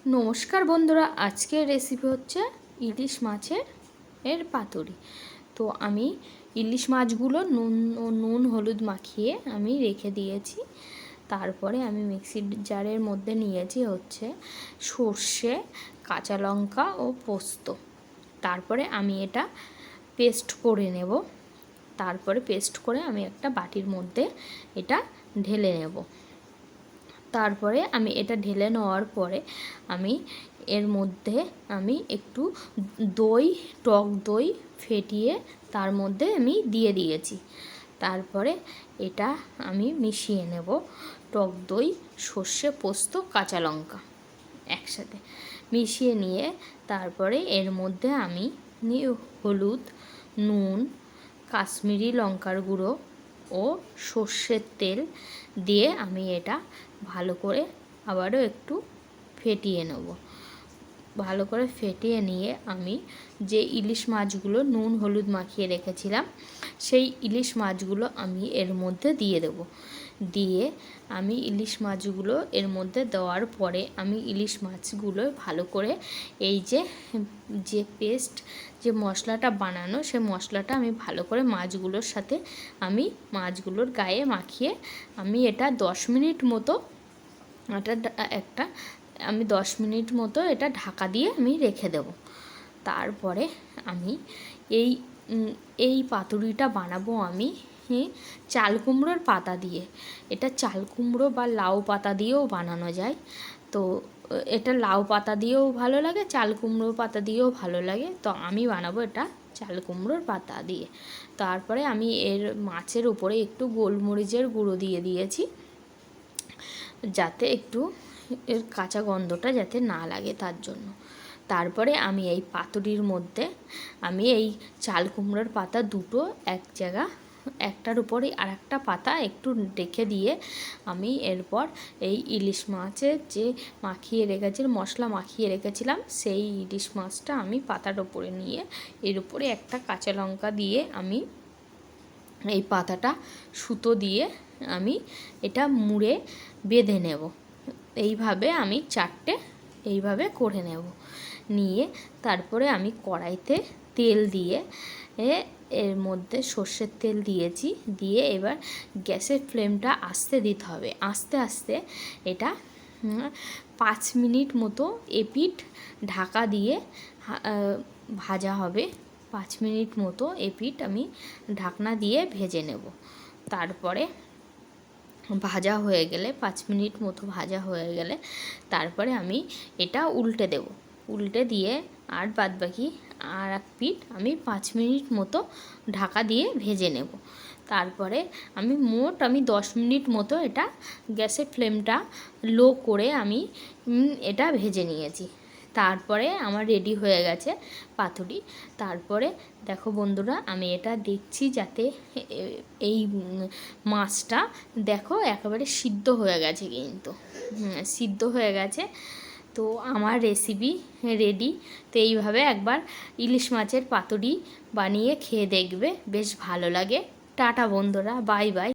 নমস্কার বন্ধুরা, আজকের রেসিপি হচ্ছে ইলিশ মাছের পাতুরি। তো আমি ইলিশ মাছগুলো নুন হলুদ মাখিয়ে আমি রেখে দিয়েছি। তারপরে আমি মিক্সির জারের মধ্যে নিয়েছি হচ্ছে সর্ষে, কাঁচা লঙ্কা ও পোস্ত। তারপরে আমি এটা পেস্ট করে নেব। তারপরে পেস্ট করে আমি একটা বাটির মধ্যে এটা ঢেলে নেব। তারপরে আমি এটা ঢেলে নেওয়ার পরে আমি এর মধ্যে আমি একটু টক দই ফেটিয়ে তার মধ্যে আমি দিয়ে দিয়েছি। তারপরে এটা আমি মিশিয়ে নেব, টক দই, সর্ষে, পোস্ত, কাঁচা লঙ্কা একসাথে মিশিয়ে নিয়ে তারপরে এর মধ্যে আমি হলুদ, নুন, কাশ্মীরি লঙ্কার গুঁড়ো ও সর্ষের তেল দিয়ে আমি এটা ভালো করে আবারও একটু ফেটিয়ে নেব। ভালো করে ফেটিয়ে নিয়ে আমি যে ইলিশ মাছগুলো নুন হলুদ মাখিয়ে রেখেছিলাম সেই ইলিশ মাছগুলো আমি এর মধ্যে দিয়ে দেব। দিয়ে আমি ইলিশ মাছগুলো এর মধ্যে দেওয়ার পরে আমি ইলিশ মাছগুলো ভালো করে এই যে পেস্ট যে মশলাটা বানানো সেই মশলাটা আমি ভালো করে মাছগুলোর সাথে আমি মাছগুলোর গায়ে মাখিয়ে আমি এটা 10 মিনিট মতো আমি 10 মিনিট মতো এটা ঢাকা দিয়ে আমি রেখে দেব। তারপরে আমি এই পাতুরিটা বানাবো আমি চাল কুমড়োর পাতা দিয়ে। এটা চাল কুমড়ো বা লাউ পাতা দিয়েও বানানো যায়। তো এটা লাউ পাতা দিয়েও ভালো লাগে, চাল কুমড়োর পাতা দিয়েও ভালো লাগে। তো আমি বানাবো এটা চাল কুমড়োর পাতা দিয়ে। তারপরে আমি এর মাছের উপরে একটু গোলমরিচের গুঁড়ো দিয়ে দিয়েছি, যাতে একটু এর কাঁচা গন্ধটা যাতে না লাগে তার জন্য। তারপরে আমি এই পাতুরির মধ্যে আমি এই চাল কুমড়োর পাতা দুটো এক জায়গা একটার উপরে আর একটা পাতা একটু রেখে দিয়ে আমি এরপর এই ইলিশ মাছের যে মশলা মাখিয়ে রেখেছিলাম সেই ইলিশ মাছটা আমি পাতার উপরে নিয়ে এর উপরে একটা কাঁচা লঙ্কা দিয়ে আমি এই পাতাটা সুতো দিয়ে আমি এটা মুড়ে বেঁধে নেব। এইভাবে আমি চারটে এইভাবে করে নেব। নিয়ে তারপরে আমি কড়াইতে তেল দিয়ে এর মধ্যে সর্ষের তেল দিয়েছি, দিয়ে এবার গ্যাসের ফ্লেমটা আস্তে দিতে হবে। আস্তে আস্তে এটা 5 মিনিট মতো এপিঠ ঢাকা দিয়ে ভাজা হবে। 5 মিনিট মতো এপিঠ আমি ঢাকনা দিয়ে ভেজে নেব। তারপরে ভাজা হয়ে গেলে 5 মিনিট মতো ভাজা হয়ে গেলে তারপরে আমি এটা উল্টে দেব। উল্টে দিয়ে আর বাদবাকি আর এক পিঠ আমি 5 মিনিট মতো ঢাকা দিয়ে ভেজে নেব। তারপরে আমি 10 মিনিট মতো এটা গ্যাসের ফ্লেমটা লো করে আমি এটা ভেজে নিয়েছি। তারপরে আমার রেডি হয়ে গেছে পাতুরি। তারপরে দেখো বন্ধুরা, আমি এটা দেখছি যাতে এই মাছটা দেখো একেবারে সিদ্ধ হয়ে গেছে, কিন্তু সিদ্ধ হয়ে গেছে। তো আমার রেসিপি রেডি। তো এইভাবে একবার ইলিশ মাছের পাতুরি বানিয়ে খেয়ে দেখবে, বেশ ভালো লাগে। টাটা বন্ধুরা, বাই বাই।